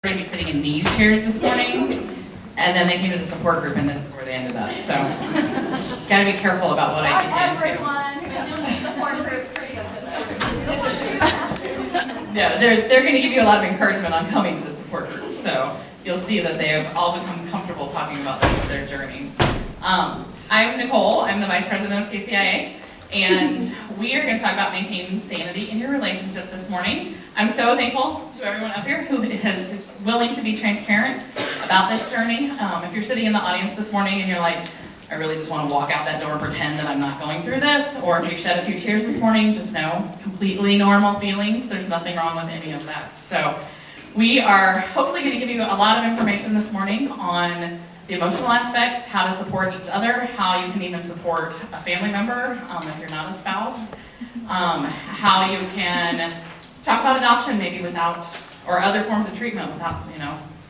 going to be sitting in these chairs this morning, and then they came to the support group, and this is where they ended up. So, got to be careful about what I get into. No, they're going to give you a lot of encouragement on coming to the support group. So you'll see that they have all become comfortable talking about their journeys. I'm Nicole. I'm the Vice President of KCIA. And we are going to talk about maintaining sanity in your relationship this morning. I'm so thankful to everyone up here who is willing to be transparent about this journey. If you're sitting in the audience this morning and you're like, I really just want to walk out that door and pretend that I'm not going through this, or if you shed a few tears this morning, just know, completely normal feelings. There's nothing wrong with any of that. So we are hopefully going to give you a lot of information this morning on the emotional aspects, how to support each other, how you can even support a family member if you're not a spouse, how you can talk about adoption maybe without, or other forms of treatment without,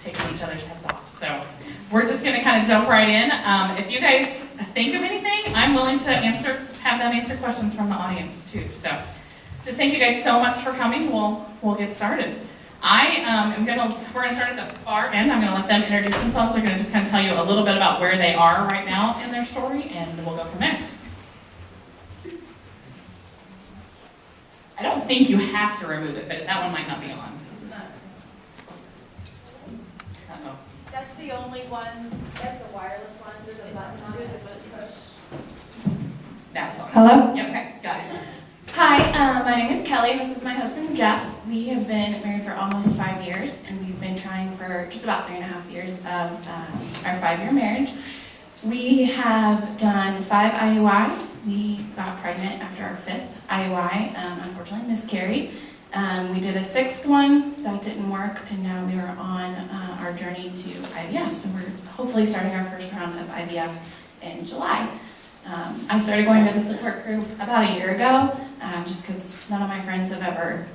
taking each other's heads off. So we're just going to kind of jump right in. If you guys think of anything, I'm willing to have them answer questions from the audience too. So just thank you guys so much for coming. We'll get started. We're going to start at the far end. I'm going to let them introduce themselves. They're going to just kind of tell you a little bit about where they are right now in their story, and we'll go from there. I don't think you have to remove it, but that one might not be on. Uh-oh. That's the only one. That's the wireless one. There's a button on it. There's a button push. That's on. Hello? Yep, okay, got it. Hi, my name is Kelly. This is my husband, Jeff. We have been married for almost 5 years, and we've been trying for just about 3.5 years of our 5-year marriage. We have done 5 IUIs. We got pregnant after our 5th IUI, unfortunately miscarried. We did a 6th one, that didn't work, and now we are on our journey to IVF. So we're hopefully starting our first round of IVF in July. I started going to the support group about a year ago, just because none of my friends have ever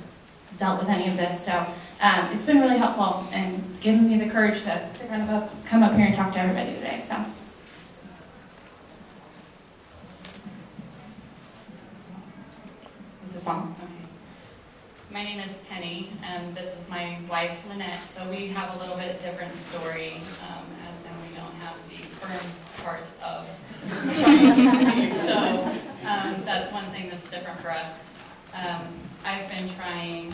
dealt with any of this. So it's been really helpful, and it's given me the courage to kind of come up here and talk to everybody today. So. Is this on? Okay. My name is Penny, and this is my wife, Lynette. So we have a little bit different story, as in we don't have the sperm part of trying to conceive. So that's one thing that's different for us. I've been trying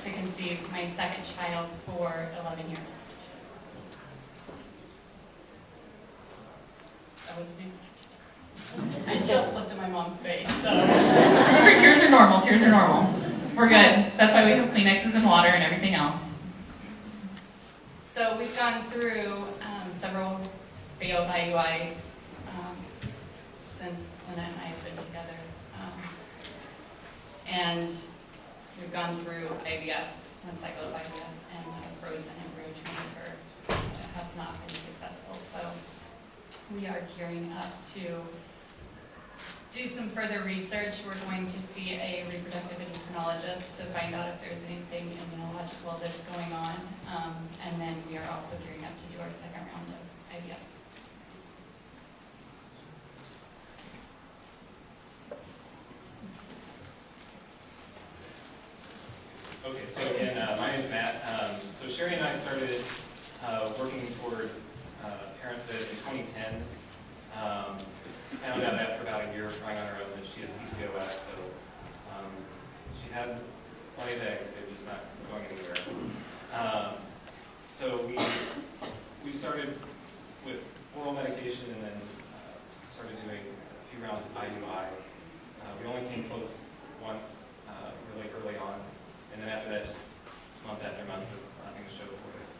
to conceive my 2nd child for 11 years. That was amazing. I just looked at my mom's face. So remember, tears are normal. Tears are normal. We're good. That's why we have Kleenexes and water and everything else. So we've gone through several failed IUIs since Lynette and I have been together. And we've gone through IVF, one cycle of IVF, and frozen embryo transfer have not been successful. So we are gearing up to do some further research. We're going to see a reproductive endocrinologist to find out if there's anything immunological that's going on. And then we are also gearing up to do our 2nd round of IVF. Okay, so again, my name is Matt. So Sherry and I started working toward parenthood in 2010. Found out after about a year of trying on her own that she has PCOS, so she had plenty of eggs, they're just not going anywhere. So we started with oral medication and then started doing a few rounds of IUI. We only came close once, really early on, and then after that, just month after month with nothing to show for it.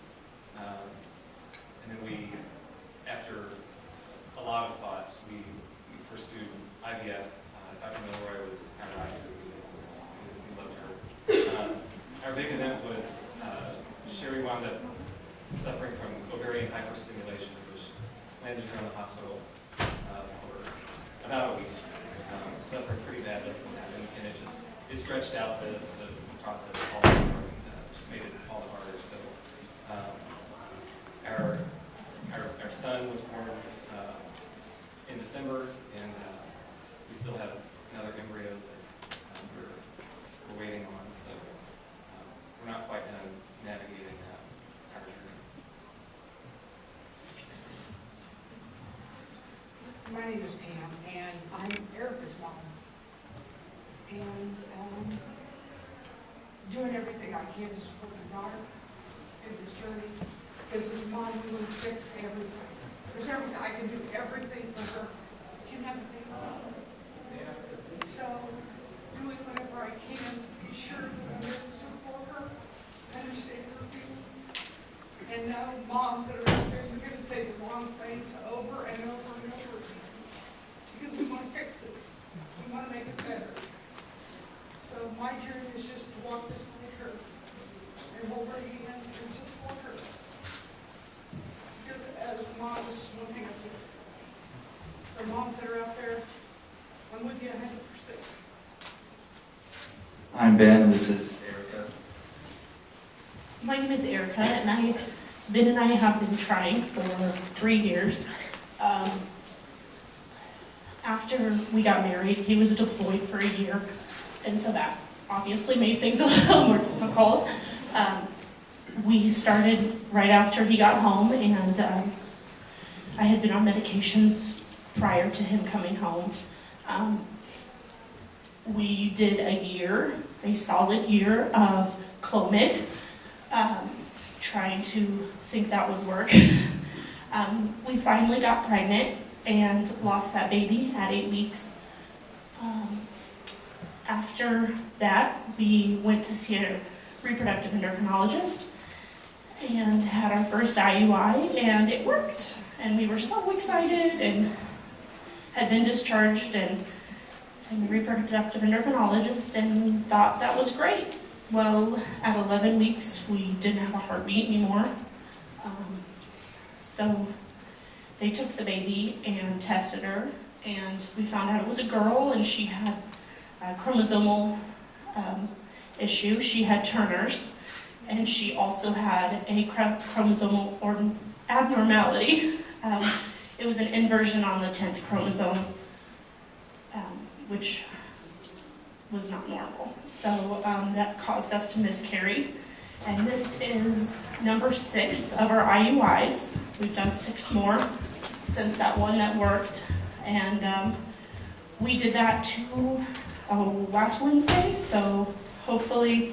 And then we, after a lot of thought, we pursued IVF. Dr. Milroy was kind of right. We loved her. Our big event was Sherry wound up suffering from ovarian hyperstimulation, which landed her in the hospital for about a week. Suffering pretty badly from that, and it stretched out the process all the more and just made it all the harder. So our son was born in December, and we still have another embryo that we're waiting on, so we're not quite done navigating that. name is Pam, and I'm Erica's mom. And doing everything I can to support my daughter in this journey. Because as a mom, we would fix everything. There's everything, I can do everything for her. Can have a thing. So, doing whatever I can to be sure that I'm able to support her, understand her feelings. And know moms that are out there, you're going to say the wrong things over and over and over again. Because we want to fix it. We want to make it better. So my journey is just to walk beside her and hold her hand and support her. Because as moms, this is one thing I feel. For moms that are out there, I'm with you 100%. I'm Ben, and this is Erica. My name is Erica, and Ben and I have been trying for 3 years. After we got married, he was deployed for a year, and so that obviously made things a little more difficult. We started right after he got home, and I had been on medications prior to him coming home. We did a solid year of Clomid, trying to think that would work. We finally got pregnant and lost that baby at 8 weeks. After that, we went to see a reproductive endocrinologist and had our first IUI, and it worked. And we were so excited and had been discharged from the reproductive endocrinologist and thought that was great. Well, at 11 weeks, we didn't have a heartbeat anymore. So they took the baby and tested her, and we found out it was a girl, and she had a chromosomal issue. She had Turner's, and she also had a chromosomal abnormality. It was an inversion on the 10th chromosome, which was not normal. So that caused us to miscarry. And this is number 6 of our IUIs. We've done 6 more since that one that worked. And we did that last Wednesday, so hopefully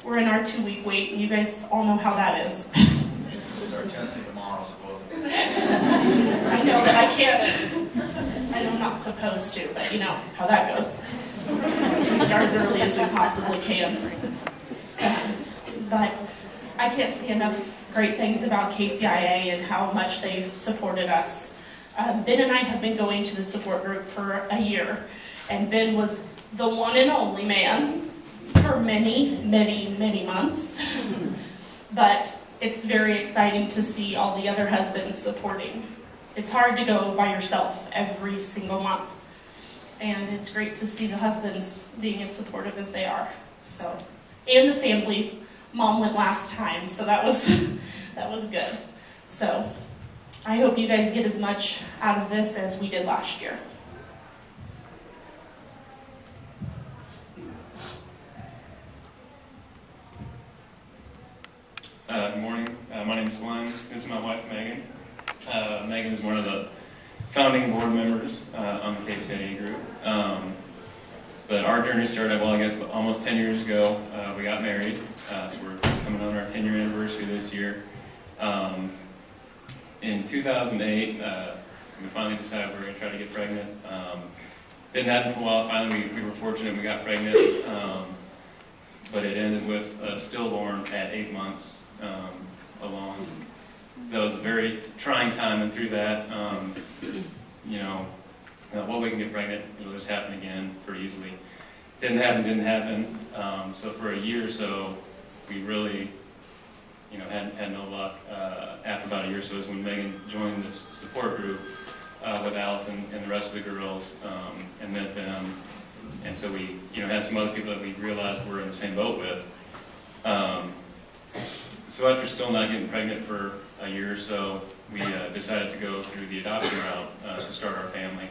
we're in our 2-week wait, and you guys all know how that is. We'll start testing tomorrow, supposedly. I know, but I can't. I know I'm not supposed to, but you know how that goes. We start as early as we possibly can. But I can't say enough great things about KCIA and how much they've supported us. Ben and I have been going to the support group for a year, and Ben was the one and only man for many, many, many months. But it's very exciting to see all the other husbands supporting. It's hard to go by yourself every single month. And it's great to see the husbands being as supportive as they are. So, and the families. Mom went last time, so that was good. So, I hope you guys get as much out of this as we did last year. Good morning. My name is Glenn. This is my wife, Megan. Megan is one of the founding board members on the KCIA group. But our journey started, well, I guess almost 10 years ago. We got married, so we're coming on our 10-year anniversary this year. In 2008, we finally decided we were going to try to get pregnant. Didn't happen for a while. Finally, we were fortunate we got pregnant, but it ended with a stillborn at 8 months along. That was a very trying time, and through that, well, we can get pregnant, it'll just happen again pretty easily. Didn't happen. So for a year or so, we really, had no luck. After about a year or so is when Megan joined this support group with Allison and the rest of the girls, and met them. And so we, had some other people that we realized were in the same boat with. So after still not getting pregnant for a year or so, we decided to go through the adoption route to start our family.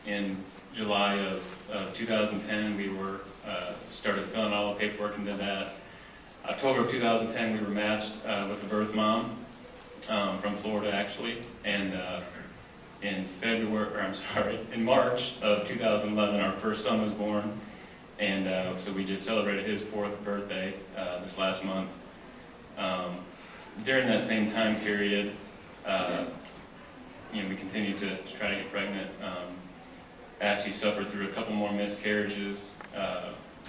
In July of 2010, we started filling all the paperwork and did that. October of 2010, we were matched with a birth mom from Florida, actually, and in in March of 2011, our first son was born, and so we just celebrated his 4th birthday this last month. During that same time period, we continued to try to get pregnant. Actually suffered through a couple more miscarriages.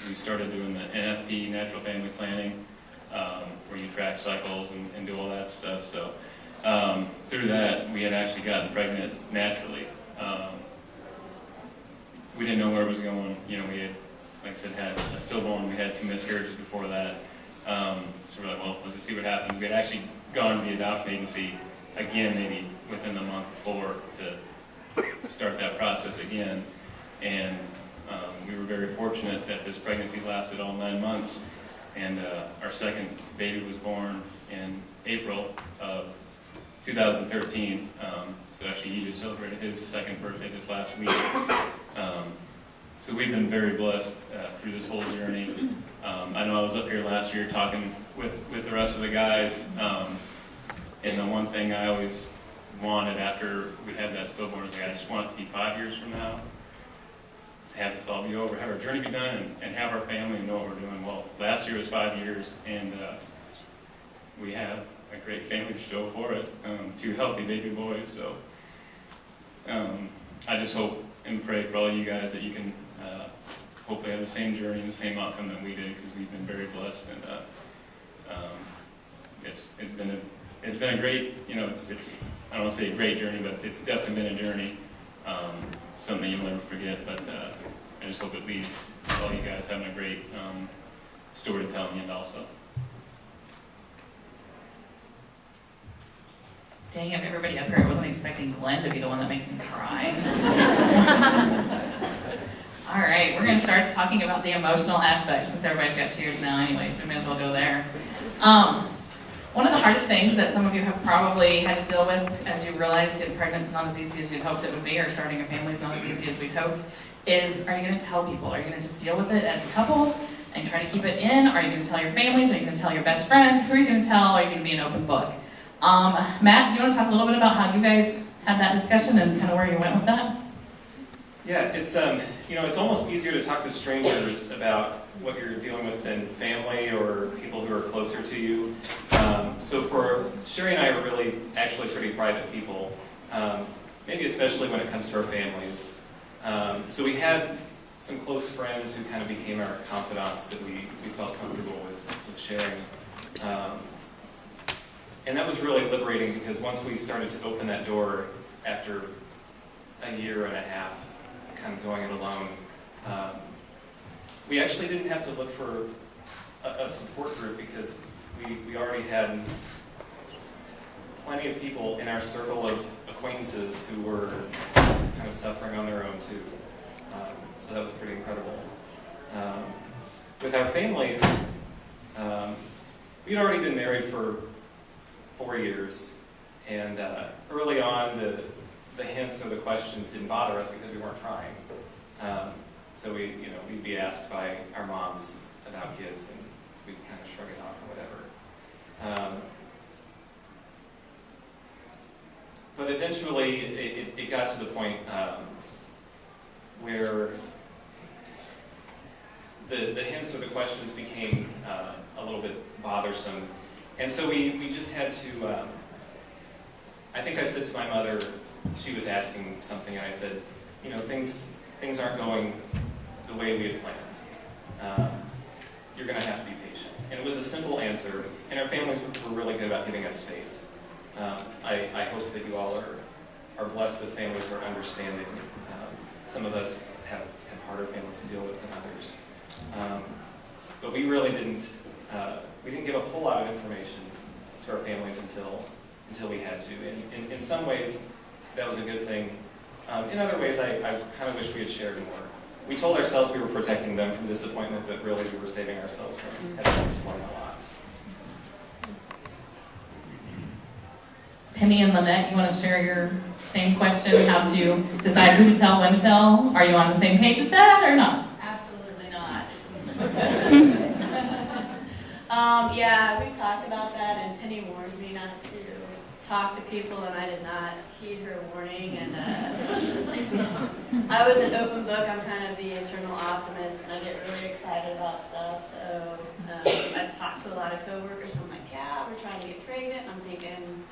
We started doing the NFP, natural family planning, where you track cycles and do all that stuff. So through that, we had actually gotten pregnant naturally. We didn't know where it was going. We had, like I said, had a stillborn. We had 2 miscarriages before that. So we're like, well, let's just see what happens. We had actually gone to the adoption agency again, maybe within the month before, to start that process again. And we were very fortunate that this pregnancy lasted all 9 months. And our second baby was born in April of 2013. So actually, he just celebrated his 2nd birthday this last week. So we've been very blessed through this whole journey. I know I was up here last year talking with the rest of the guys, and the one thing I always wanted after we had that stillborn was I just want it to be 5 years from now, to have this all be over, have our journey be done, and have our family know what we're doing. Well, last year was 5 years, and we have a great family to show for it, 2 healthy baby boys. So I just hope and pray for all you guys that you can hopefully have the same journey and the same outcome that we did, because we've been very blessed, and it's been a great, it's I don't want to say a great journey, but it's definitely been a journey, something you'll never forget. But I just hope it leaves all you guys having a great story to tell in the end also. Dang it, everybody up here, I wasn't expecting Glenn to be the one that makes me cry. All right, we're going to start talking about the emotional aspect, since everybody's got tears now anyway, so we may as well go there. One of the hardest things that some of you have probably had to deal with as you realize getting pregnant is not as easy as you'd hoped it would be, or starting a family is not as easy as we'd hoped, is, are you going to tell people? Are you going to just deal with it as a couple and try to keep it in? Are you going to tell your families? Are you going to tell your best friend? Who are you going to tell? Are you going to be an open book? Matt, do you want to talk a little bit about how you guys had that discussion and kind of where you went with that? Yeah, it's it's almost easier to talk to strangers about what you're dealing with than family or people who are closer to you. So for Sherry and I are really actually pretty private people, maybe especially when it comes to our families. So we had some close friends who kind of became our confidants that we felt comfortable with sharing. And that was really liberating, because once we started to open that door after a year and a half kind of going it alone, we actually didn't have to look for a support group, because we already had plenty of people in our circle of acquaintances who were kind of suffering on their own too. So that was pretty incredible. With our families, we'd already been married for 4 years, and early on the hints or the questions didn't bother us because we weren't trying. So we'd be asked by our moms about kids, and we'd kind of shrug it off or whatever. But eventually it got to the point where the hints or the questions became a little bit bothersome. And so we just had to, I think I said to my mother, she was asking something, and I said, things aren't going the way we had planned. You're going to have to be patient. And it was a simple answer, and our families were really good about giving us space. I hope that you all are blessed with families who are understanding. Some of us have harder families to deal with than others. But we really didn't give a whole lot of information to our families until we had to. And in some ways, that was a good thing. In other ways, I kind of wish we had shared more. We told ourselves we were protecting them from disappointment, but really we were saving ourselves from having to explain a lot. Penny and Lynette, you want to share your same question, how to decide who to tell, when to tell? Are you on the same page with that or not? Absolutely not. Yeah, we talked about that, and Penny warned me not to talk to people, and I did not heed her warning. And I was an open book. I'm kind of the eternal optimist, and I get really excited about stuff. So I've talked to a lot of coworkers, and I'm like, yeah, we're trying to get pregnant. And I'm thinking,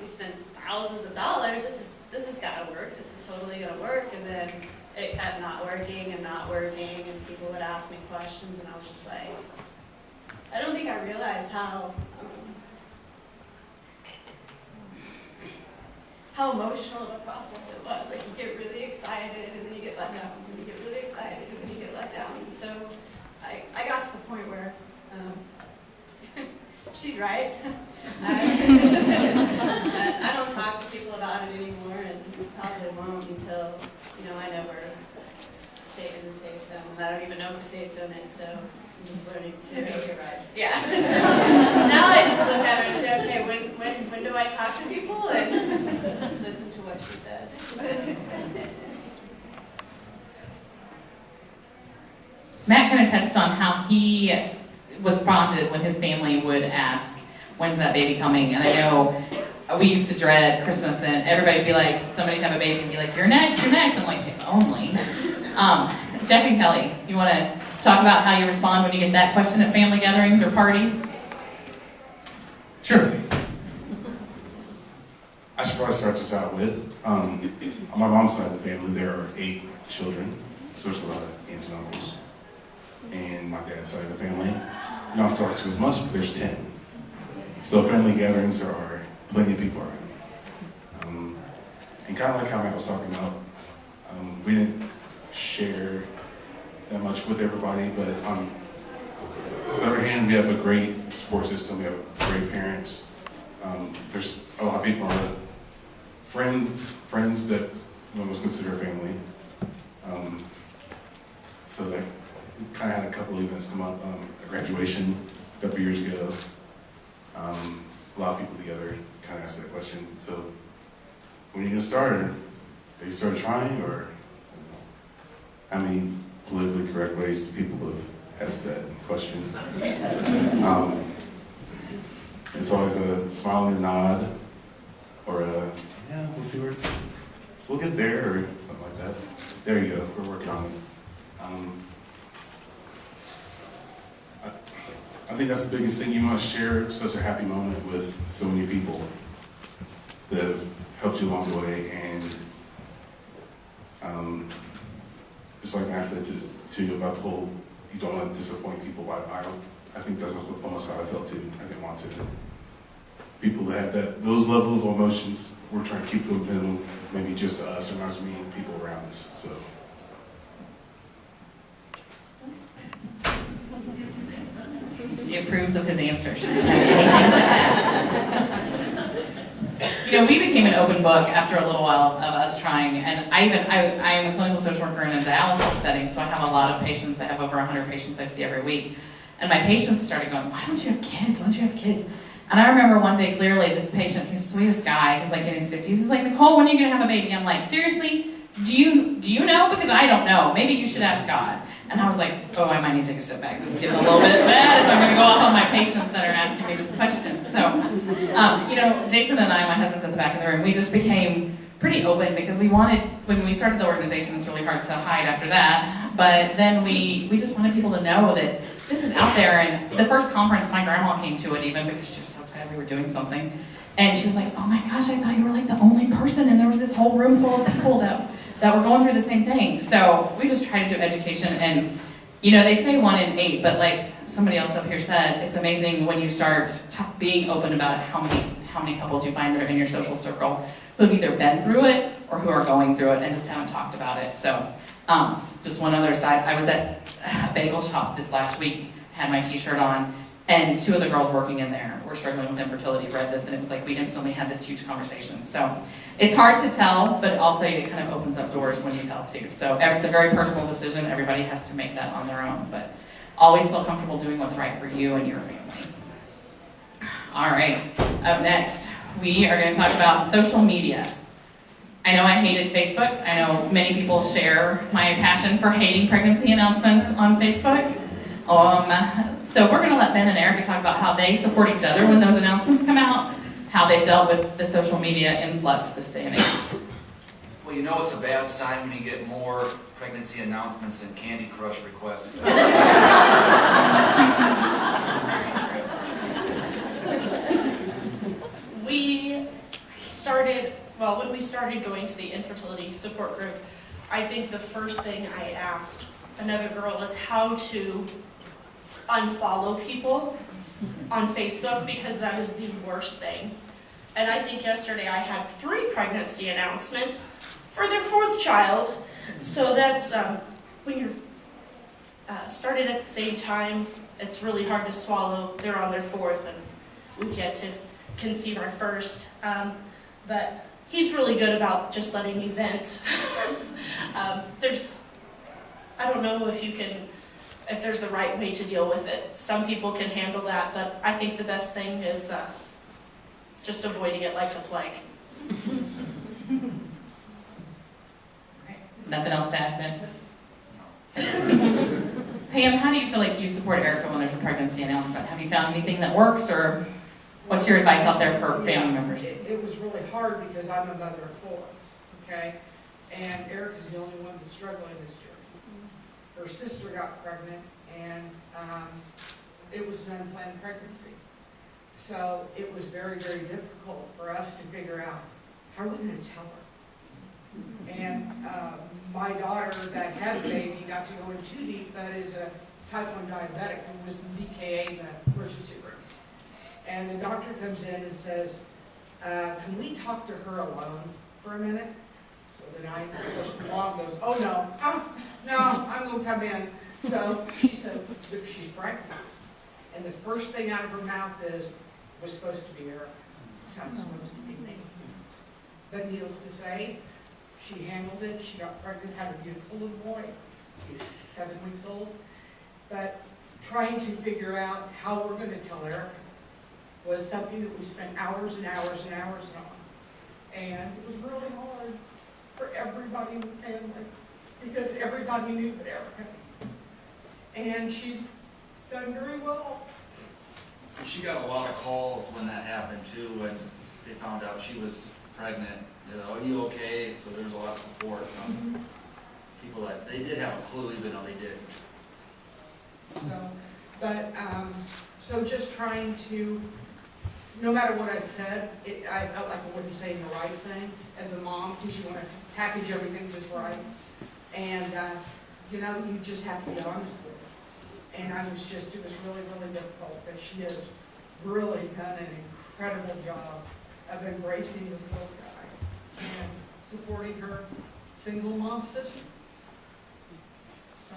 we spent thousands of dollars. This has got to work. This is totally going to work. And then it kept not working, and people would ask me questions, and I was just like, I don't think I realized how emotional of a process it was. Like, you get really excited, and then you get let down, and you get really excited, and then you get let down. And so I got to the point where she's right. I don't talk to people about it anymore, and probably won't until, I know we're safe in the safe zone. And I don't even know what the safe zone is, so I'm just learning to. Yeah. Now I just look at her and say, okay, when do I talk to people and listen to what she says. Matt kind of touched on how he responded when his family would ask, when's that baby coming? And I know we used to dread Christmas, and everybody would be like, somebody'd have a baby and be like, you're next. I'm like, if only. Jeff and Kelly, you want to talk about how you respond when you get that question at family gatherings or parties? Sure. I should probably start this out with, on my mom's side of the family, there are 8 children, so there's a lot of aunts and uncles. And my dad's side of the family, you don't talk to as much, but there's 10. So family gatherings, there are plenty of people around. And kind of like how Matt was talking about, we didn't share that much with everybody, but on the other hand, we have a great support system, we have great parents. There's a lot of people around, friends that we almost consider family. So that we kind of had a couple of events come up, a graduation a couple years ago. A lot of people together kind of asked that question. So when are you going to start? Have you started trying? Or how many politically correct ways people have asked that question? It's always a smile and a nod, or a, yeah, we'll get there, or something like that. There you go, we're working on it. I think that's the biggest thing. You want to share such a happy moment with so many people that have helped you along the way, and just like Matt said to you about the whole, you don't want to disappoint people. I think that's almost how I felt too. I didn't want to. People that have those levels of emotions, we're trying to keep them maybe just to us, or not to me, people around us. So. She approves of his answer. She doesn't have anything to add. We became an open book after a little while of us trying, and I am a clinical social worker in a dialysis setting, so I have a lot of patients. I have over 100 patients I see every week. And my patients started going, why don't you have kids? Why don't you have kids? And I remember one day clearly, this patient, he's the sweetest guy, he's like in his 50s, he's like, Nicole, when are you going to have a baby? I'm like, seriously? Do you know? Because I don't know. Maybe you should ask God. And I was like, oh, I might need to take a step back. This is getting a little bit bad if I'm going to go off on my patients that are asking me this question. So, Jason and I, my husband's at the back of the room, we just became pretty open because we wanted, when we started the organization, it's really hard to hide after that, but then we just wanted people to know that this is out there. And the first conference, my grandma came to it even because she was so excited we were doing something. And she was like, oh my gosh, I thought you were like the only person, and there was this whole room full of people that were going through the same thing. So we just try to do education, and they say 1 in 8, but like somebody else up here said, it's amazing when you start being open about it, how many couples you find that are in your social circle who have either been through it or who are going through it and just haven't talked about it. So just one other side, I was at a bagel shop this last week, had my t-shirt on, and 2 of the girls working in there were struggling with infertility, read this, and it was like we instantly had this huge conversation. So it's hard to tell, but also it kind of opens up doors when you tell too. So it's a very personal decision. Everybody has to make that on their own, but always feel comfortable doing what's right for you and your family. All right, up next, we are going to talk about social media. I know I hated Facebook. I know many people share my passion for hating pregnancy announcements on Facebook. So we're going to let Ben and Erica talk about how they support each other when those announcements come out, how they've dealt with the social media influx this day and age. Well, you know it's a bad sign when you get more pregnancy announcements than Candy Crush requests. We started, well, when we started going to the infertility support group, I think the first thing I asked another girl is how to unfollow people on Facebook, because that is the worst thing. And I think yesterday I had 3 pregnancy announcements for their 4th child. So that's, when you're started at the same time, it's really hard to swallow. They're on their 4th, and we've yet to conceive our 1st. But he's really good about just letting me vent. I don't know if there's the right way to deal with it. Some people can handle that, but I think the best thing is just avoiding it like the plague. Nothing else to add, Ben? Pam, how do you feel like you support Erica when there's a pregnancy announcement? Have you found anything that works, or what's your advice out there for family members? It was really hard because I'm a mother of 4, okay? And Erica's the only one that's struggling this journey. Her sister got pregnant, and it was an unplanned pregnancy. So it was very, very difficult for us to figure out, how are we going to tell her? And my daughter that had a baby, not to go in too deep, but is a type 1 diabetic and was in DKA in the emergency room. And the doctor comes in and says, can we talk to her alone for a minute? So then the mom goes, oh no, I'm going to come in. So she said, look, she's pregnant. And the first thing out of her mouth was supposed to be Erica. It's not supposed to be me. But needless to say, she handled it. She got pregnant, had a beautiful little boy. He's 7 weeks old. But trying to figure out how we're going to tell Erica was something that we spent hours and hours and hours on. And it was really hard for everybody in the family, because everybody knew but Erica. And she's done very well. She got a lot of calls when that happened too, when they found out she was pregnant. You know, are you okay? So there was a lot of support from people that they did have a clue, even though they didn't. So just trying to, no matter what I said, I felt like I wasn't saying the right thing as a mom, because you want to package everything just right. And, you know, you just have to be honest with her. And it was really, really difficult, but she has really done an incredible job of embracing this little guy and supporting her single mom sister. So.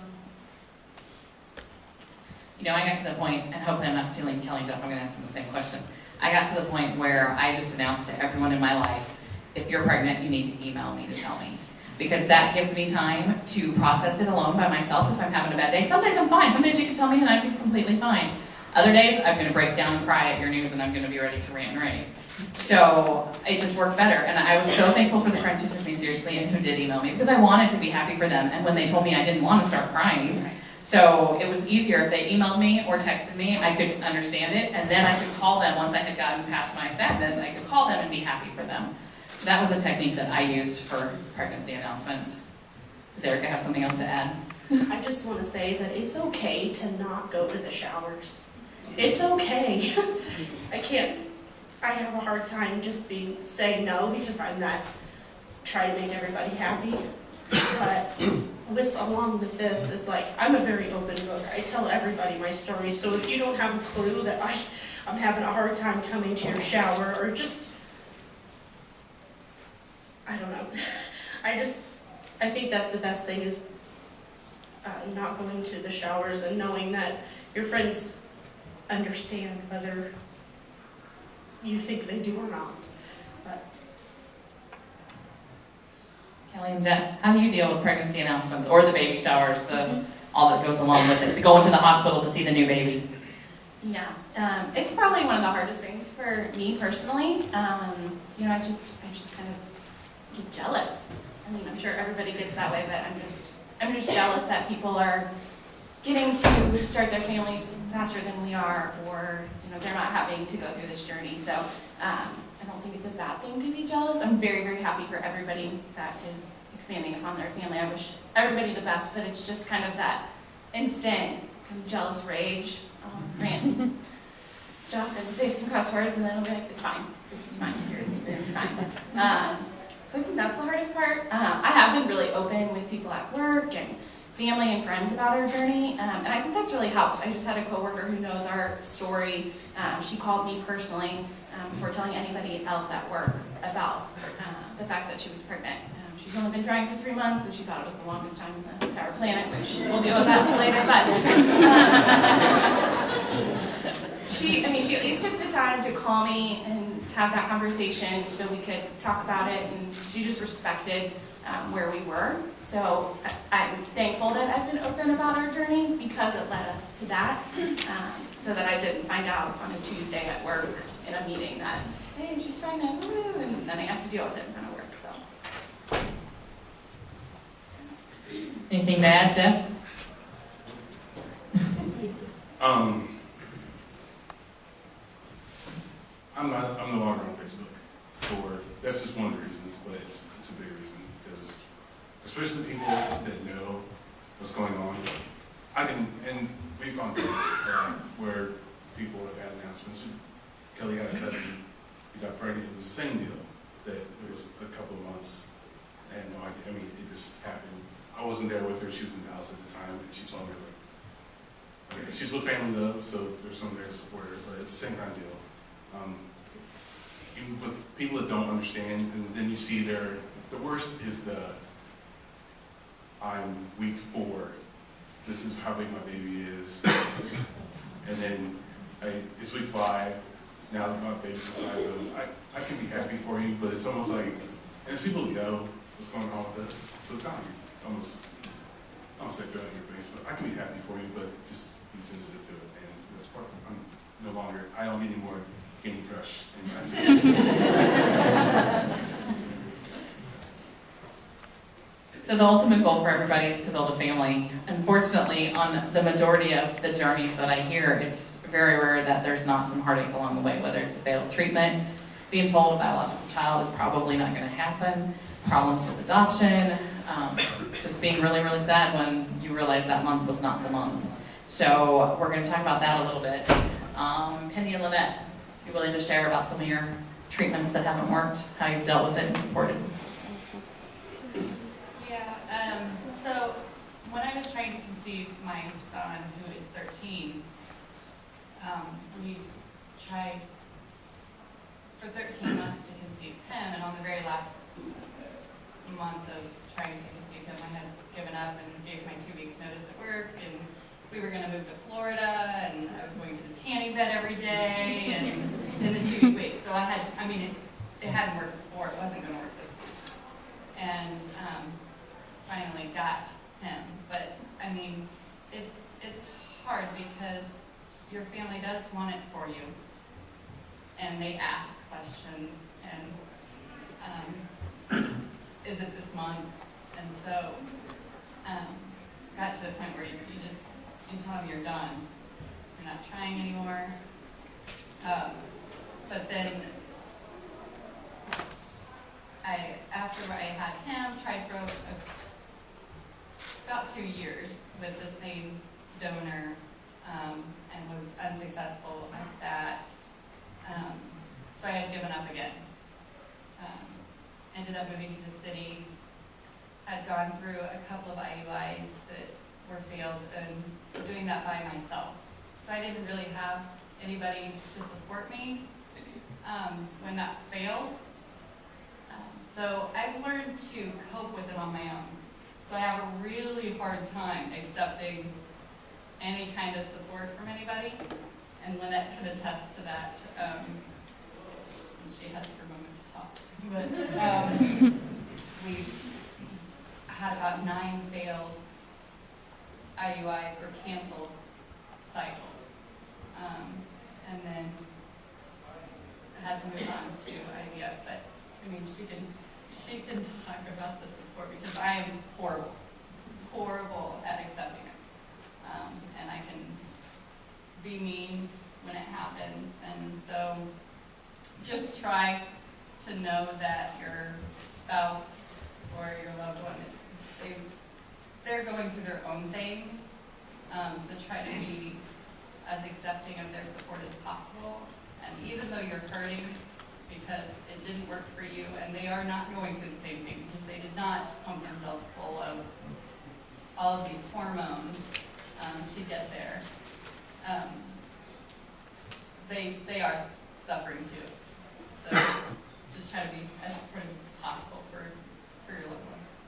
You know, I got to the point, and hopefully I'm not stealing Kelly and Jeff, I'm going to ask them the same question. I got to the point where I just announced to everyone in my life, if you're pregnant, you need to email me to tell me. Because that gives me time to process it alone by myself if I'm having a bad day. Some days I'm fine. Some days you can tell me and I'd be completely fine. Other days, I'm going to break down and cry at your news, and I'm going to be ready to rant and rave. So it just worked better. And I was so thankful for the friends who took me seriously and who did email me, because I wanted to be happy for them. And when they told me, I didn't want to start crying. So it was easier if they emailed me or texted me, I could understand it, and then I could call them once I had gotten past my sadness. I could call them and be happy for them. So that was a technique that I used for pregnancy announcements. Does Erica have something else to add? I just want to say that it's okay to not go to the showers. It's okay. I have a hard time just saying no, because I'm not trying to make everybody happy. But along with this is like, I'm a very open book. I tell everybody my story. So if you don't have a clue that I'm having a hard time coming to your shower, or just, I don't know. I think that's the best thing, is not going to the showers and knowing that your friends understand whether you think they do or not. But Kelly and Jen, how do you deal with pregnancy announcements or the baby showers, all that goes along with it, going to the hospital to see the new baby? Yeah, it's probably one of the hardest things for me personally. You know, I just kind of get jealous. I mean, I'm sure everybody gets that way, but I'm just jealous that people are getting to start their families faster than we are, or they're not having to go through this journey. So I don't think it's a bad thing to be jealous. I'm very, very happy for everybody that is expanding upon their family. I wish everybody the best, but it's just kind of that instant kind of jealous rage, rant stuff, and say some cuss words, and then I'll be like, it's fine, you're fine. So I think that's the hardest part. I have been really open with people at work and family and friends about our journey, and I think that's really helped. I just had a coworker who knows our story. She called me personally before telling anybody else at work about the fact that she was pregnant. She's only been trying for 3 months, and she thought it was the longest time on the entire planet, which we'll deal with that later. But she at least took the time to call me and have that conversation so we could talk about it, and she just respected where we were. So I'm thankful that I've been open about our journey, because it led us to that, so that I didn't find out on a Tuesday at work in a meeting that, hey, she's pregnant, woo, and then I have to deal with it in front of work. So. Anything to add, Jeff? I'm no longer on Facebook. That's just one of the reasons, but it's a big reason, because especially people that know what's going on. And we've gone through this where people have had announcements. Kelly had a cousin who got pregnant. It was the same deal. That it was a couple of months. I had no idea. I mean, it just happened. I wasn't there with her. She was in Dallas at the time, and she told me, like, okay, she's with family though, so there's someone there to support her. But it's the same kind of deal. Even with people that don't understand, and then you see the worst is I'm week 4. This is how big my baby is. And then it's week 5. Now my baby's the size of, I can be happy for you, but it's almost like, and there's people who know what's going on with us, so kind of almost, I don't say throw it in your face, but I can be happy for you, but just be sensitive to it. And that's part, I'm no longer, I don't need any more Candy Crush in my team. So the ultimate goal for everybody is to build a family. Unfortunately, on the majority of the journeys that I hear, it's very rare that there's not some heartache along the way, whether it's a failed treatment, being told a biological child is probably not going to happen, problems with adoption, just being really, really sad when you realize that month was not the month. So we're going to talk about that a little bit. Penny and Lynette, you willing to share about some of your treatments that haven't worked, how you've dealt with it and supported? So when I was trying to conceive my son, who is 13, we tried for 13 months to conceive him, and on the very last month of trying to conceive him, I had given up and gave my 2 weeks notice at work, and we were going to move to Florida, and I was going to the tanning bed every day, and in the 2 week wait. So it hadn't worked before, it wasn't going to work this time. And finally got him. But I mean, it's hard because your family does want it for you, and they ask questions, and is it this month? And so got to the point where you tell them you're done, you're not trying anymore. But then after I had him, tried for about 2 years with the same donor, and was unsuccessful at that. So I had given up again. Ended up moving to the city, had gone through a couple of IUIs that were failed, and doing that by myself. So I didn't really have anybody to support me when that failed. So I've learned to cope with it on my own. So I have a really hard time accepting any kind of support from anybody, and Lynette can attest to that. She has her moment to talk. But we've had about 9 failed IUIs or canceled cycles, and then had to move on to IVF. But I mean, she can talk about the support, because I am horrible at accepting it. and I can be mean when it happens. And so just try to know that your spouse or your loved one, they're going through their own thing. So try to be as accepting of their support as possible. And even though you're hurting because it didn't work for you, and they are not going through the same thing because they did not pump themselves full of all of these hormones to get there. They are suffering too. So just try to be as supportive as possible for your loved ones.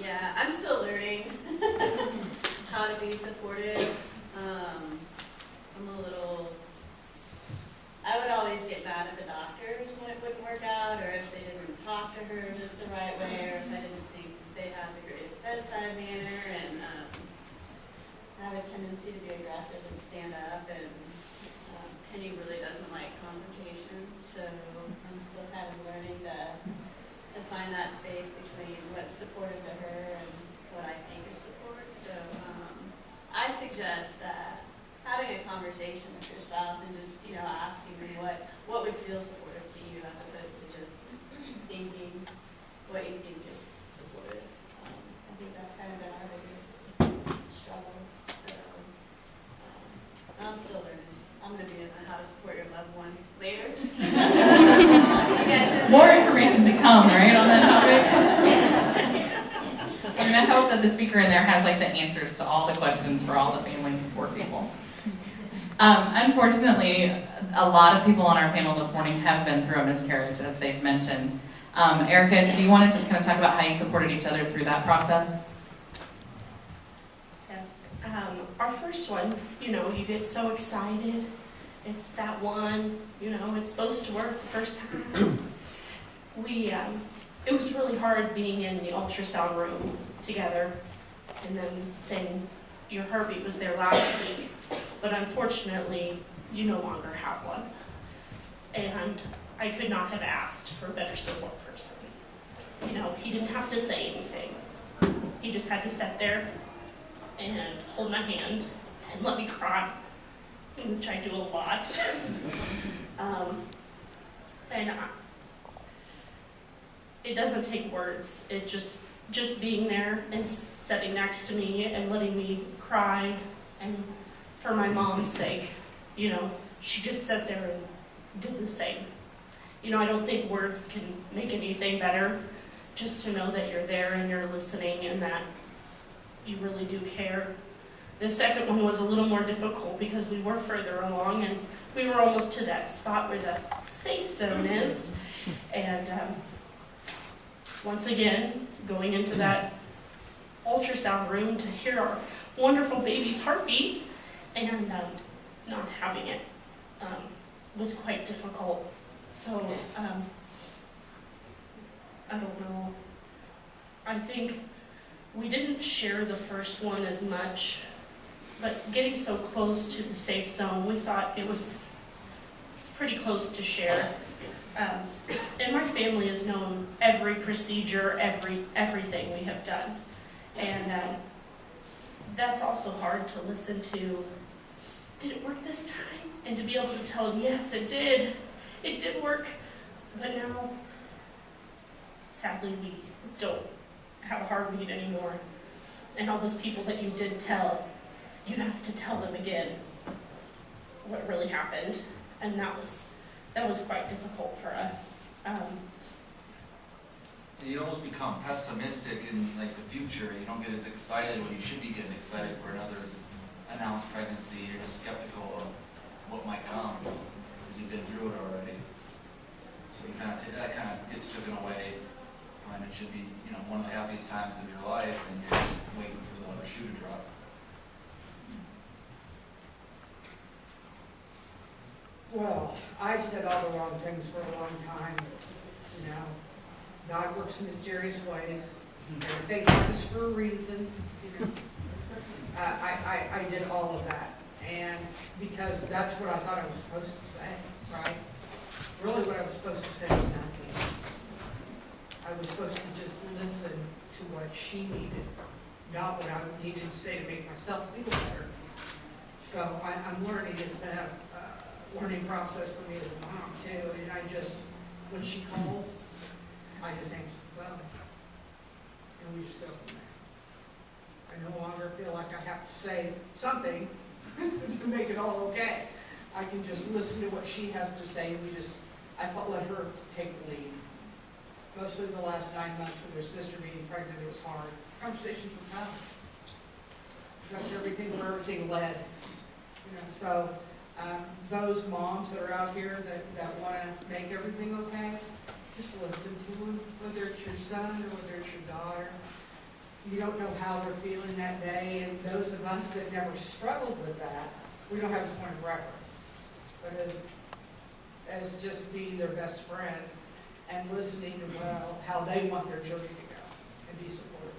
Yeah, I'm still learning how to be supportive. I would always get mad at the doctors when it wouldn't work out, or if they didn't talk to her just the right way, or if I didn't think they had the greatest bedside manner, and I have a tendency to be aggressive and stand up, and Penny really doesn't like confrontation, so I'm still kind of learning to find that space between what's supportive to her and what I think is support. So I suggest that having a conversation with your spouse and just, asking them what would feel supportive to you, as opposed to just thinking what you think is supportive. I think that's kind of been our biggest struggle. So I'm still learning. I'm going to be in how to support your loved one later. I'll see you guys in More information to come, right, on that topic? I'm going to hope that the speaker in there has like the answers to all the questions for all the family and support people. Unfortunately, a lot of people on our panel this morning have been through a miscarriage, as they've mentioned. Erica, do you want to just kind of talk about how you supported each other through that process? Yes. Our first one, you get so excited. It's that one, it's supposed to work the first time. It was really hard being in the ultrasound room together and then saying your heartbeat was there last week, but unfortunately, you no longer have one. And I could not have asked for a better support person. He didn't have to say anything. He just had to sit there and hold my hand and let me cry, which I do a lot. It doesn't take words. It just being there and sitting next to me and letting me cry, and for my mom's sake, she just sat there and did the same. I don't think words can make anything better, just to know that you're there and you're listening and that you really do care. The second one was a little more difficult because we were further along and we were almost to that spot where the safe zone is. And once again, going into that ultrasound room to hear our wonderful baby's heartbeat and not having it was quite difficult. So, I don't know. I think we didn't share the first one as much, but getting so close to the safe zone, we thought it was pretty close to share. And my family has known every procedure, everything we have done. And that's also hard to listen to. Did it work this time? And to be able to tell them, yes, it did. It did work. But now, sadly, we don't have a heartbeat anymore. And all those people that you did tell, you have to tell them again what really happened. And that was quite difficult for us. You almost become pessimistic in the future. You don't get as excited when you should be getting excited for another announced pregnancy. You're just skeptical of what might come because you've been through it already. So that kind of gets taken away when it should be one of the happiest times of your life, and you're just waiting for the other shoe to drop. Well, I said all the wrong things for a long time. God works in mysterious ways. Everything happens for a reason. I did all of that, and because that's what I thought I was supposed to say, right? Really, what I was supposed to say was nothing. I was supposed to just listen to what she needed, got what I needed to say to make myself feel better. So I'm learning. It's been a learning process for me as a mom too. And I just, when she calls, I just answer the phone, and we just go from there. I no longer feel like I have to say something to make it all okay. I can just listen to what she has to say, and I let her take the lead. Mostly the last 9 months with her sister being pregnant, it was hard. Conversations were tough. That's where everything led. So those moms that are out here that want to make everything okay, just listen to them, whether it's your son or whether it's your daughter. You don't know how they're feeling that day, and those of us that never struggled with that, we don't have a point of reference. But as just being their best friend and listening to how they want their journey to go and be supportive of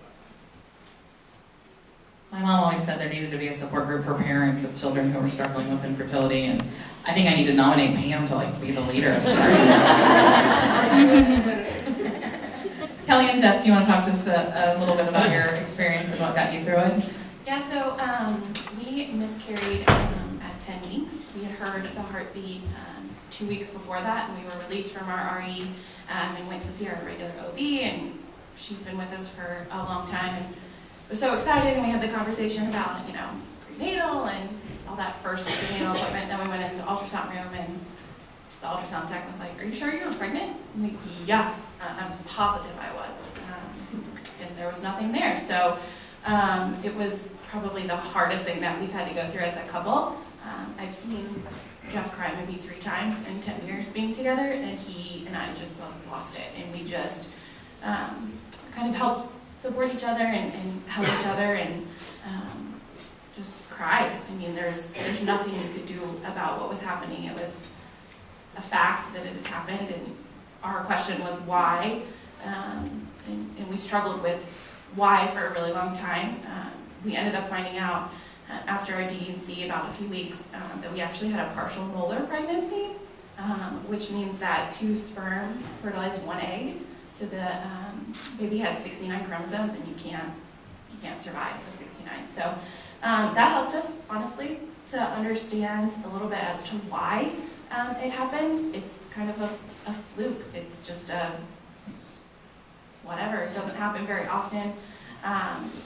My mom always said there needed to be a support group for parents of children who were struggling with infertility, and I think I need to nominate Pam to be the leader of starting that. Kelly and Jeff, do you want to talk just a little bit about your experience and what got you through it? Yeah, so we miscarried at 10 weeks. We had heard the heartbeat 2 weeks before that, and we were released from our RE and went to see our regular OB, and she's been with us for a long time, and was so excited, and we had the conversation about, prenatal and all that first prenatal appointment. Then we went into the ultrasound room, and the ultrasound tech was like, "Are you sure you were pregnant?" I'm like, "Yeah, I'm positive I was." And there was nothing there. So it was probably the hardest thing that we've had to go through as a couple. I've seen Jeff cry maybe 3 times in 10 years being together, and he and I just both lost it. And we just kind of helped support each other and help each other, and just cried. I mean, there's nothing you could do about what was happening. It was a fact that it had happened, and our question was why, and we struggled with why for a really long time. We ended up finding out after our D&C about a few weeks that we actually had a partial molar pregnancy, which means that 2 sperm fertilized 1 egg. So the baby had 69 chromosomes, and you can't survive with 69. So that helped us, honestly, to understand a little bit as to why it happened. It's kind of a fluke. It's just whatever. It doesn't happen very often.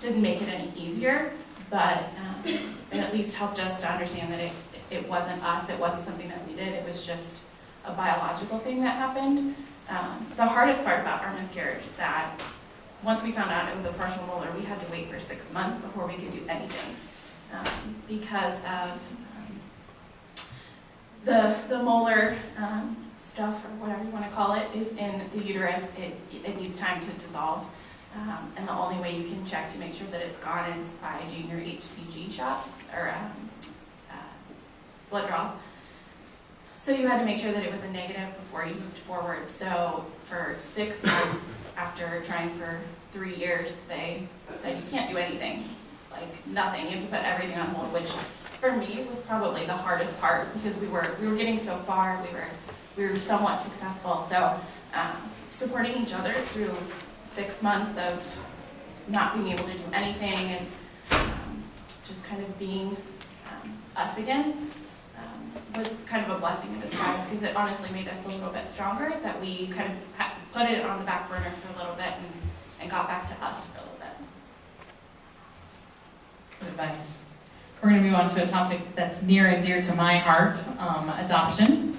Didn't make it any easier, but it at least helped us to understand that it wasn't us. It wasn't something that we did. It was just a biological thing that happened. The hardest part about our miscarriage is that once we found out it was a partial molar, we had to wait for 6 months before we could do anything because of the molar stuff, or whatever you want to call it, is in the uterus. It needs time to dissolve, and the only way you can check to make sure that it's gone is by doing your HCG shots or blood draws. So you had to make sure that it was a negative before you moved forward. So for 6 months, after trying for 3 years, they said you can't do anything, like nothing. You have to put everything on hold, which for me was probably the hardest part because we were getting so far. We were somewhat successful. So supporting each other through 6 months of not being able to do anything and just kind of being us again. Was kind of a blessing in disguise because it honestly made us a little bit stronger, that we kind of put it on the back burner for a little bit and got back to us for a little bit. Good advice. We're going to move on to a topic that's near and dear to my heart, adoption.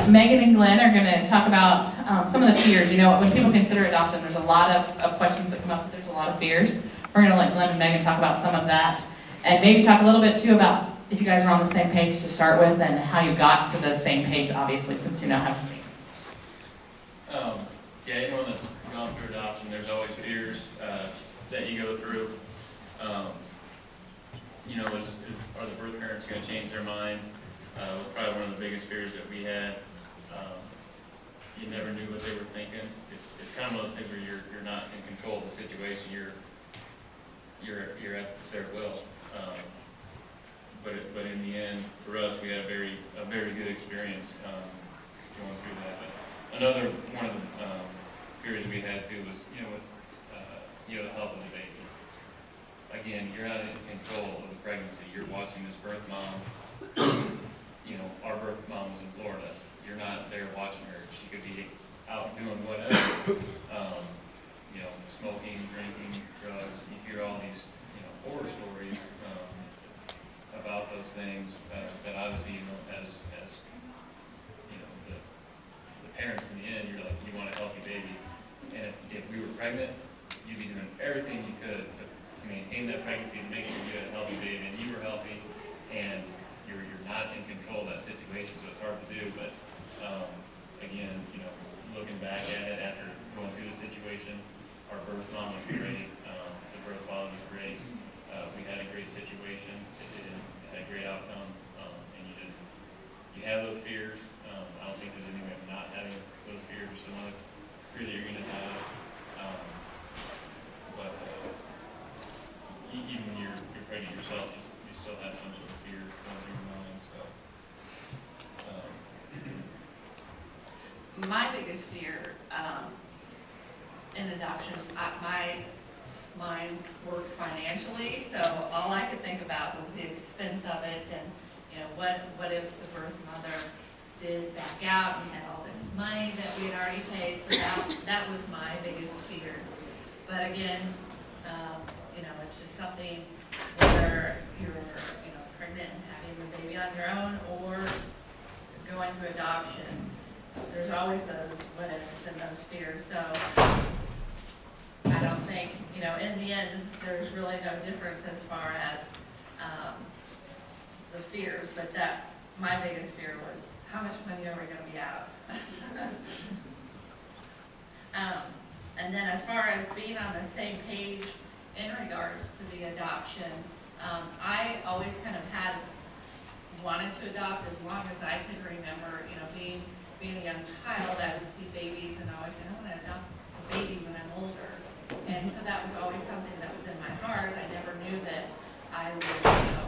Megan and Glenn are going to talk about some of the fears. When people consider adoption, there's a lot of questions that come up, there's a lot of fears. We're going to let Glenn and Megan talk about some of that, and maybe talk a little bit too about if you guys are on the same page to start with, and how you got to the same page, obviously, since you now have the same. Yeah, anyone that's gone through adoption, there's always fears that you go through. Are the birth parents going to change their mind? Was probably one of the biggest fears that we had. You never knew what they were thinking. It's kind of one of those things where you're not in control of the situation. You're at their will. But in the end, for us, we had a very good experience going through that. But another one of the fears that we had too was, with the health of the baby. again, you're not in control of the pregnancy. You're watching this birth mom. You know, our birth mom was in Florida. You're not there watching her. She could be out doing whatever. You know, smoking, drinking, drugs. You hear all these, you know, horror stories about those things that obviously, you know, as you know, the parents in the end, you're like, you want a healthy baby. And if we were pregnant, you'd be doing everything you could to maintain that pregnancy, to make sure you had a healthy baby and you were healthy, and you're not in control of that situation, so it's hard to do. But again, you know, looking back at it after going through the situation, our birth mom was great, the birth father was great. We had a great situation. It had a great outcome, and you have those fears. I don't think there's any way of not having those fears. There's some other fear that you're going to have. But even when you're pregnant yourself, you still have some sort of fear going through your mind. So, My biggest fear in adoption, my mind works financially, so all I could think about was the expense of it, and you know, what if the birth mother did back out and had all this money that we had already paid, so that was my biggest fear. But again, you know, it's just something, whether you're, you know, pregnant and having the baby on your own or going through adoption, there's always those what ifs and those fears. So I don't think, you know, in the end, there's really no difference as far as the fears, but that my biggest fear was, how much money are we going to be out? And then as far as being on the same page in regards to the adoption, I always kind of had wanted to adopt as long as I could remember. You know, being a young child, I would see babies and always say, I want to adopt a baby when I'm older. And so that was always something that was in my heart. I never knew that I would, you know,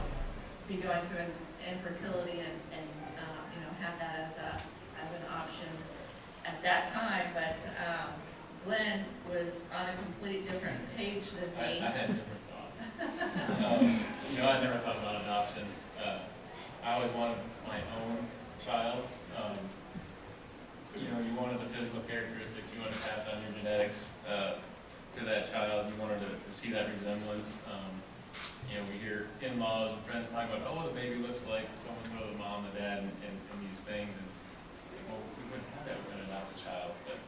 be going through an infertility and you know, have that as an option at that time. But Glenn was on a complete different page than me. I had different thoughts. You know, I never thought about adoption. I always wanted my own child. You know, you wanted the physical characteristics, you wanted to pass on your genetics to that child. You wanted to see that resemblance. You know, we hear in-laws and friends talk about, oh, the baby looks like so-and-so, the mom, the dad, and these things. And it's like, well, we wouldn't have that, we're going to adopt a child. But,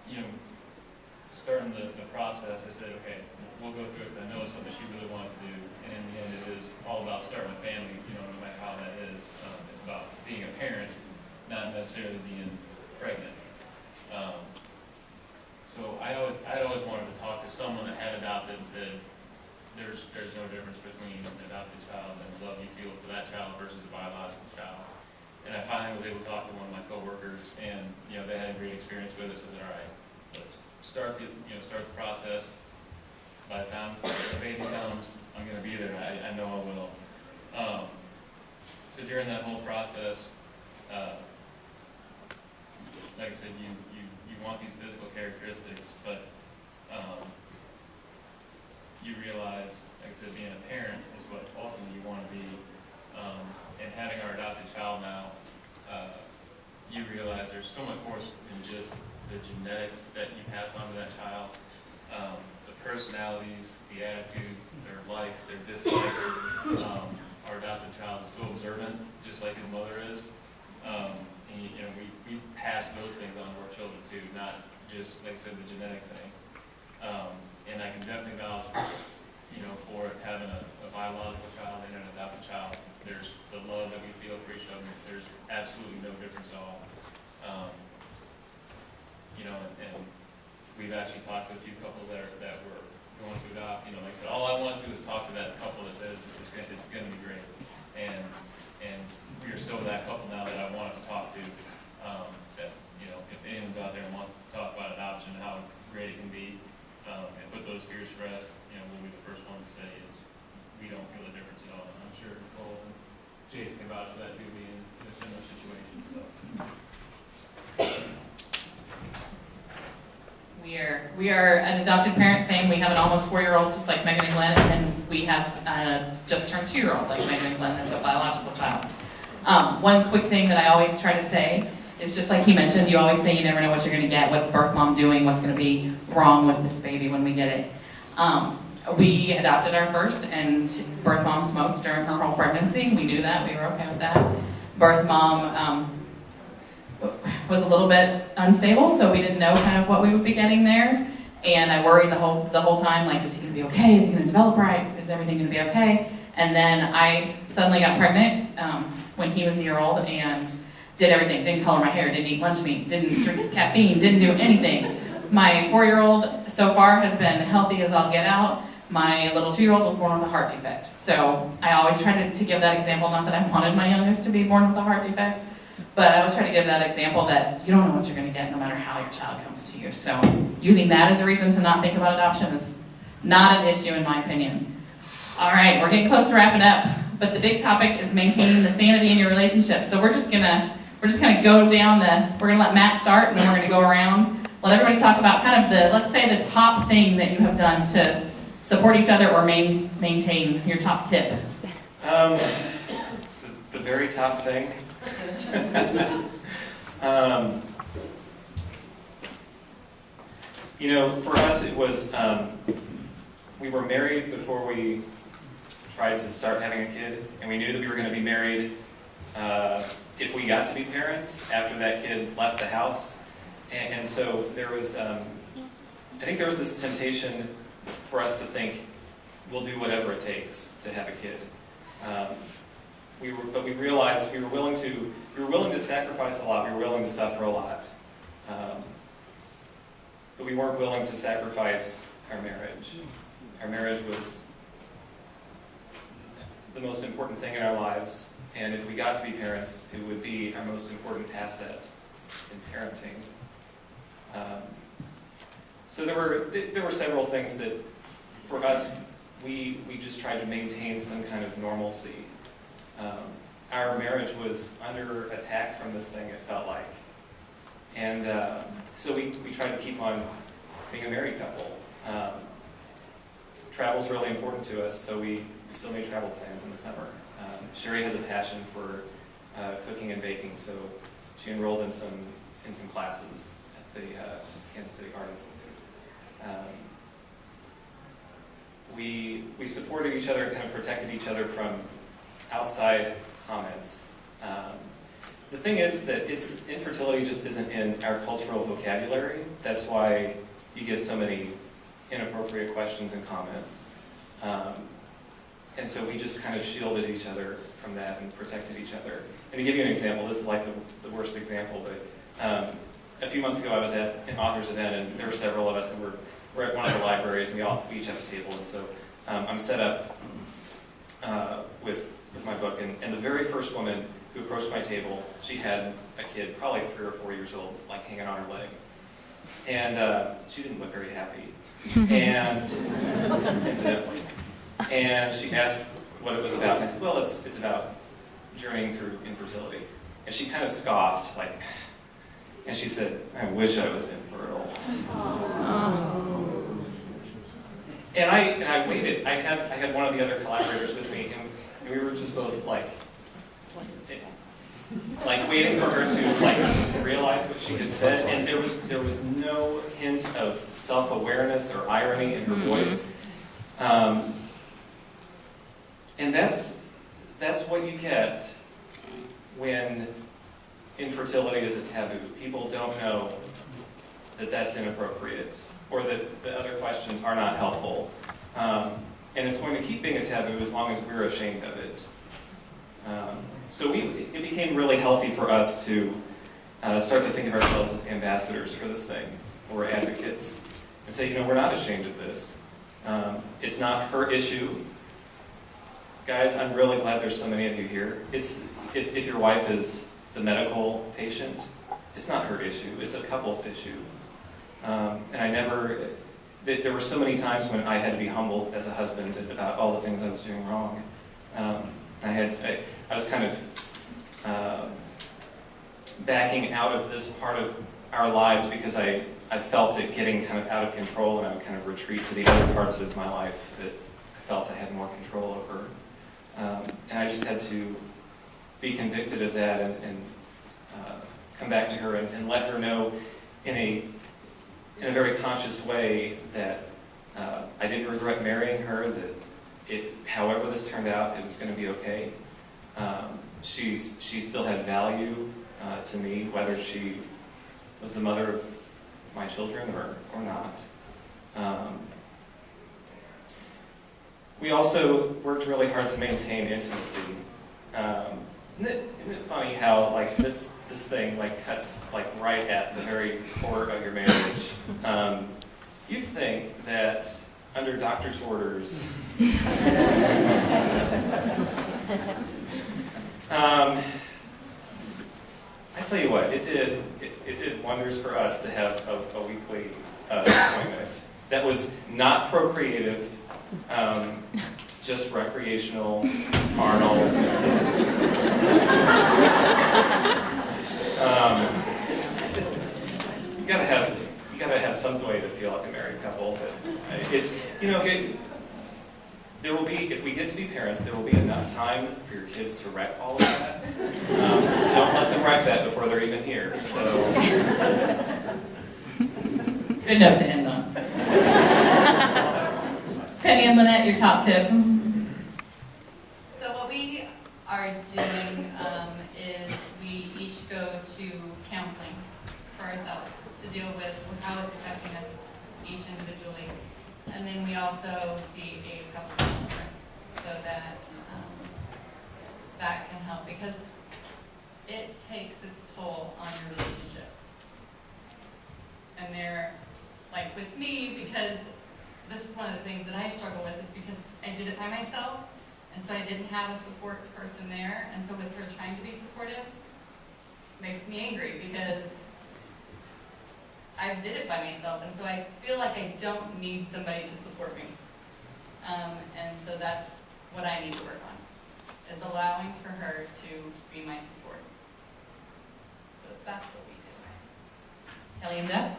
you know, starting the process, I said, okay, we'll go through it because I know it's something she really wanted to do. And in the end, it is all about starting a family, you know, no matter how that is. It's about being a parent, not necessarily being pregnant. So I always wanted to talk to someone that had adopted and said, there's no difference between an adopted child and the love you feel for that child versus a biological child. And I finally was able to talk to one of my coworkers, and you know, they had a great experience with us. I said, all right, let's start the process. By the time the baby comes, I'm going to be there. I know I will. So during that whole process, like I said, you want these physical characteristics, but you realize, like I said, being a parent is what ultimately you want to be. And having our adopted child now, you realize there's so much more than just the genetics that you pass on to that child. The personalities, the attitudes, their likes, their dislikes. Our adopted child is so observant, just like his mother is. And you know, we pass those things on to our children too, not just, like I said, the genetic thing. And I can definitely vouch, you know, for having a biological child and an adopted child. There's the love that we feel for each other. There's absolutely no difference at all. You know, and we've actually talked to a few couples that were going to adopt. You know, like I said, all I want to do is talk to that couple that says it's going to be great. And we are so that couple now that I wanted to talk to. That, you know, if anyone's out there and wants to talk about adoption and how great it can be, and put those fears to rest, you know, we'll be the first ones to say we don't feel a difference at all. And I'm sure Nicole and Jason can vouch for that too, being in a similar situation. So. We are an adopted parent, saying we have an almost 4-year-old, just like Megan and Glenn, and we have a just turned 2-year-old, like Megan and Glenn. There's a biological child. One quick thing that I always try to say is, just like he mentioned, you always say you never know what you're going to get. What's birth mom doing? What's going to be wrong with this baby when we get it? We adopted our first, and birth mom smoked during her whole pregnancy. We knew that. We were okay with that. Birth mom was a little bit unstable, so we didn't know kind of what we would be getting there. And I worried the whole time, like, is he going to be okay? Is he going to develop right? Is everything going to be okay? And then I suddenly got pregnant when he was a year old, and did everything. Didn't color my hair, didn't eat lunch meat, didn't drink his caffeine, didn't do anything. My 4-year-old so far has been healthy as I'll get out. My little 2-year-old was born with a heart defect. So I always try to give that example, not that I wanted my youngest to be born with a heart defect, but I always try to give that example that you don't know what you're going to get no matter how your child comes to you. So using that as a reason to not think about adoption is not an issue in my opinion. All right, we're getting close to wrapping up, but the big topic is maintaining the sanity in your relationship. So we're just gonna go down we're gonna let Matt start, and then we're gonna go around, let everybody talk about kind of let's say the top thing that you have done to support each other or maintain your top tip. The very top thing. You know, for us it was, we were married before we tried to start having a kid, and we knew that we were going to be married if we got to be parents after that kid left the house. And so there was, I think there was this temptation for us to think, we'll do whatever it takes to have a kid. But we realized we were willing to sacrifice a lot, we were willing to suffer a lot. But we weren't willing to sacrifice our marriage. Our marriage was the most important thing in our lives, and if we got to be parents, it would be our most important asset in parenting. So there were several things that, for us, we just tried to maintain some kind of normalcy. Our marriage was under attack from this thing, it felt like. And so we tried to keep on being a married couple. Travel's really important to us, so we still made travel plans in the summer. Sherry has a passion for cooking and baking, so she enrolled in some classes at the Kansas City Art Institute. We supported each other, kind of protected each other from outside comments. The thing is that infertility just isn't in our cultural vocabulary. That's why you get so many inappropriate questions and comments. And so we just kind of shielded each other from that and protected each other. And to give you an example, this is like the worst example, but a few months ago I was at an author's event, and there were several of us, and we're at one of the libraries, and we each have a table, and so I'm set up with my book, and the very first woman who approached my table, she had a kid, probably 3 or 4 years old, like hanging on her leg. And she didn't look very happy, and incidentally. And she asked what it was about, and I said, well, it's about journeying through infertility. And she kind of scoffed, like, and she said, I wish I was infertile. And I waited. I had one of the other collaborators with me, and we were just both like waiting for her to realize what she had said, and there was no hint of self-awareness or irony in her voice. And that's what you get when infertility is a taboo. People don't know that that's inappropriate, or that the other questions are not helpful. And it's going to keep being a taboo as long as we're ashamed of it. So it became really healthy for us to start to think of ourselves as ambassadors for this thing, or advocates, and say, we're not ashamed of this. It's not her issue. Guys, I'm really glad there's so many of you here. If your wife is the medical patient, it's not her issue, it's a couple's issue. And there were so many times when I had to be humbled as a husband about all the things I was doing wrong. I was kind of backing out of this part of our lives because I felt it getting kind of out of control, and I would kind of retreat to the other parts of my life that I felt I had more control over. And I just had to be convicted of that and come back to her and let her know in a very conscious way that I didn't regret marrying her, that however this turned out, it was going to be okay. She still had value to me, whether she was the mother of my children or not. We also worked really hard to maintain intimacy. Isn't it funny how like this thing like cuts like right at the very core of your marriage? You'd think that under doctor's orders, I tell you what, it did wonders for us to have a weekly appointment that was not procreative, just recreational, carnal sex. You gotta have some way to feel like a married couple. But there will be, if we get to be parents, there will be enough time for your kids to wreck all of that. Don't let them wreck that before they're even here. So, Good note to end on. Penny and Lynette, your top tip. So what we are doing is we each go to counseling for ourselves to deal with how it's affecting us each individually. And then we also see a couples counselor so that that can help, because it takes its toll on your relationship. And they're, like with me, because this is one of the things that I struggle with, is because I did it by myself, and so I didn't have a support person there, and so with her trying to be supportive, makes me angry, because I did it by myself, and so I feel like I don't need somebody to support me. And so that's what I need to work on, is allowing for her to be my support. So that's what we do. Kelly and Deb?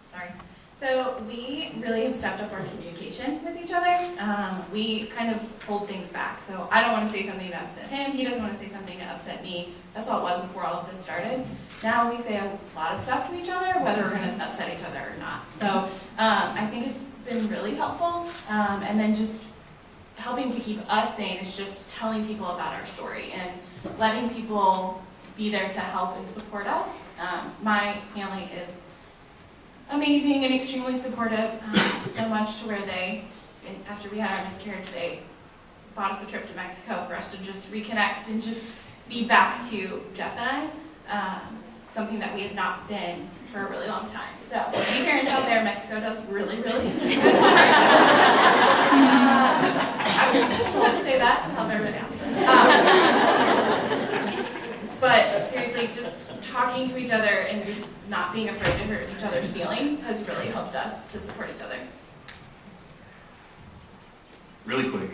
Sorry. So we really have stepped up our communication with each other. We kind of hold things back. So I don't want to say something to upset him. He doesn't want to say something to upset me. That's all it was before all of this started. Now we say a lot of stuff to each other, whether we're going to upset each other or not. So I think it's been really helpful. And then just helping to keep us sane is just telling people about our story and letting people be there to help and support us. My family is amazing and extremely supportive, so much to where they, after we had our miscarriage, they bought us a trip to Mexico for us to just reconnect and just be back to Jeff and I, something that we had not been for a really long time. So, any parents out there, Mexico does really, really good work. I was told to say that to help everybody out. But seriously, just talking to each other and just not being afraid to hurt each other's feelings has really helped us to support each other. Really quick,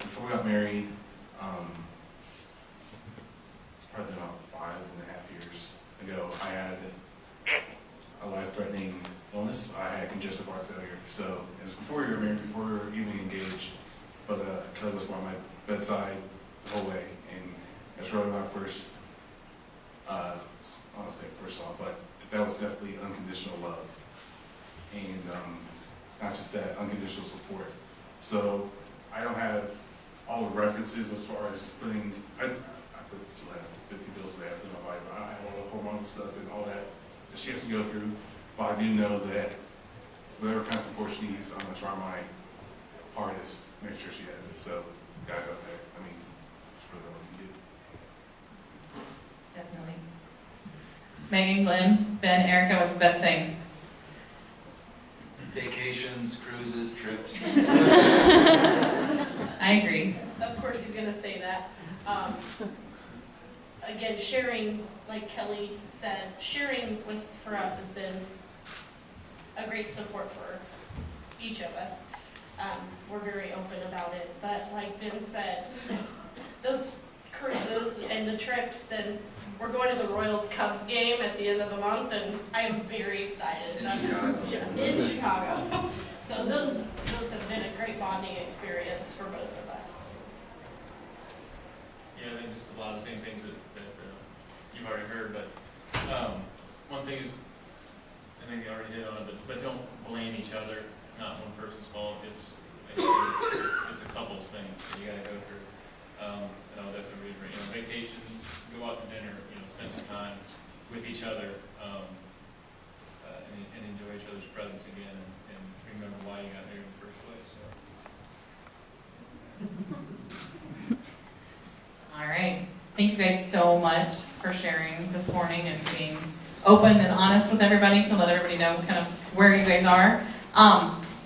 before we got married, it's probably about 5.5 years ago, I had a life-threatening illness. I had congestive heart failure. So it was before we were married, before we were even engaged, but Kelly was by my bedside the whole way. And that's really when I first, I don't want to say first saw, but that was definitely unconditional love. And not just that, unconditional support. So I don't have all the references as far as putting, I still have 50 pills that I have in my body, but I don't have all the hormonal stuff and all that she has to go through. But I do know that whatever kind of support she needs, I'm going to try my hardest to make sure she has it. So guys out there, I mean, it's really all you do. Definitely. Megan, Glenn, Ben, Erica, what's the best thing? Vacations, cruises, trips. I agree. Of course he's going to say that. Again, sharing, like Kelly said, sharing for us has been a great support for each of us. We're very open about it, but like Ben said, those cruises and the trips trips, and we're going to the Royals Cubs game at the end of the month, and I am very excited. In Chicago. Yeah, in Chicago. So those have been a great bonding experience for both of us. Yeah, I think just a lot of the same things that you've already heard, but one thing is, I think you already hit on it, but don't blame each other. It's not one person's fault. It's a couple's thing that you gotta go through. And I'll definitely reiterate, vacations, go out to dinner, spend some time with each other, and enjoy each other's presence again, and remember why you got there in the first place. So. All right. Thank you guys so much for sharing this morning and being open and honest with everybody to let everybody know kind of where you guys are.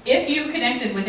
If you connected with